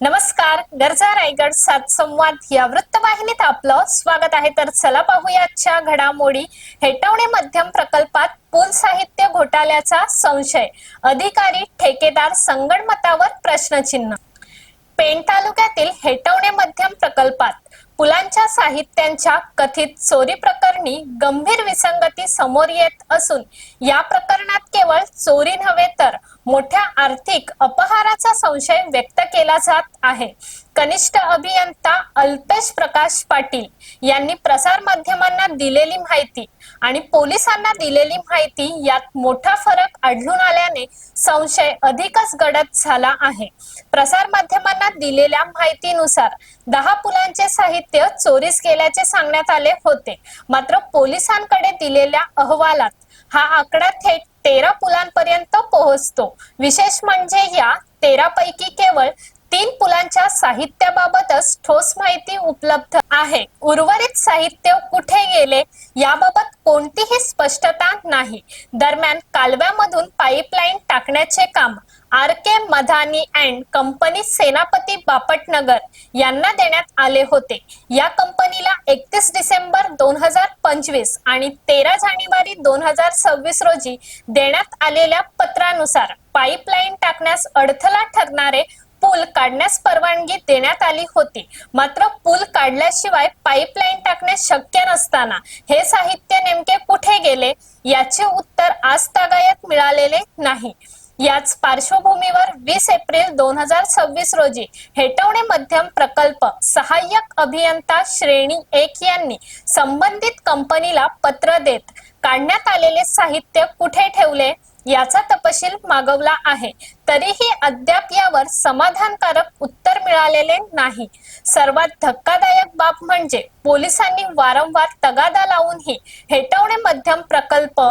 नमस्कार. गरजा रायगड सात संवाद या वृत्तवाहिनीत आपलं स्वागत आहे. तर चला पाहूया आजच्या घडामोडी. हेटवणे मध्यम प्रकल्पात पूल साहित्य घोटाळ्याचा संशय, अधिकारी ठेकेदार संगणमतावर प्रश्नचिन्ह. पेण तालुक्यातील हेटवणे मध्यम प्रकल्पात पुलांच्या साहित्यांच्या कथित चोरी प्रकरणी गंभीर विसंगती समोर येत असून या प्रकरणात केवळ चोरी नव्हे तर मोठ्या आर्थिक अपहाराचा संशय व्यक्त केला जात आहे. कनिष्ठ अभियंता अल्पेश प्रकाश पाटील यांनी प्रसार माध्यमांना दिलेली माहिती आणि पोलिसांना दिलेली माहिती यात मोठा फरक आढळून आल्याने संशय अधिकच गडद झाला आहे. प्रसार माध्यमांना दिलेल्या माहितीनुसार 10 पुलांचे साहित्य चोरीस गेल्याचे सांगण्यात आले होते. मात्र पोलिसांकडे दिलेल्या अहवालात हा आकडा थेट 13 पुलांपर्यंत पोहोचतो. विशेष म्हणजे या 13 पैकी केवळ 3 पुलांच्या साहित्याबाबतच ठोस माहिती उपलब्ध आहे. उर्वरित साहित्य कुठे गेले याबाबत कोणतीही स्पष्टता नाही. दरम्यान कालव्यामधून पाईपलाईन टाकण्याचे काम RK मधानी अँड कंपनी सेनापती बापटनगर यांना देण्यात आले होते. या कंपनीला 31 डिसेंबर 2025 आणि 13 जानेवारी 2026 रोजी देण्यात आलेल्या पत्रानुसार पाईपलाईन टाकण्यास अडथळा ठरणारे पूल काढण्यास परवानगी देण्यात आली होती. मात्र पूल काढल्याशिवाय पाईपलाईन टाकणे शक्य नसताना हे साहित्य नेमके कुठे गेले याचे उत्तर आजतागायत मिळालेले नाही. याच पार्श्वभूमीवर 20 एप्रिल 2026 रोजी हेटवणे मध्यम प्रकल्प सहाय्यक अभियंता श्रेणी 1 यांनी संबंधित कंपनीला पत्र देत काढण्यात आलेले साहित्य कुठे ठेवले याचा तपशील मागवला आहे. तरीही अद्याप यावर समाधानकारक उत्तर मिळालेले नाही. सर्वात धक्कादायक बाब म्हणजे पोलिसांनी वारंवार तगादा लावूनही हेटवणे मध्यम प्रकल्प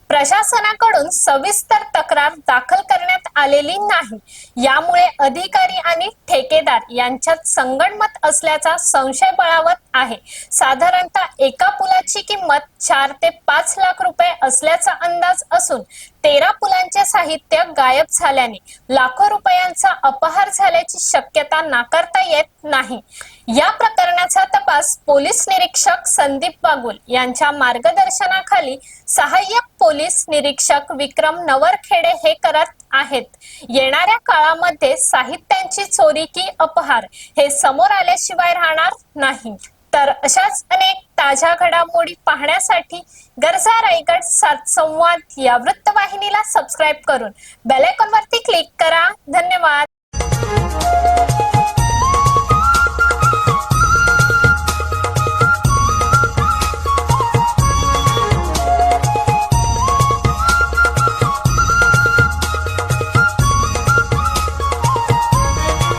प्रशासनाकडून सविस्तर तक्रार दाखल करण्यात आलेली नाही. यामुळे अधिकारी आणि ठेकेदार यांच्यात संगनमत असल्याचा संशय बळावत आहे. साधारणतः एका पुलाची किंमत 4 ते 5 लाख रुपये असल्याचा अंदाज असून 13 पुलांचे साहित्य गायब झाल्याने लाखो रुपयांचा अपहार झाल्याची शक्यता नाकारता येत नाही. या प्रकरणाचा तपास पोलीस निरीक्षक संदीप बागुल यांच्या मार्गदर्शनाखाली सहाय्यक पोलीस निरीक्षक विक्रम नवरखेडे हे करत आहेत. येणाऱ्या काळामध्ये साहित्यांची चोरी की अपहार हे समोर आल्याशिवाय राहणार नाही. तर अशाच अनेक ताज्या घडामोडी पाहण्यासाठी गरजा रायगड सात संवाद या वृत्तवाहिनीला सबस्क्राईब करून बेल आयकॉनवरती क्लिक करा. धन्यवाद.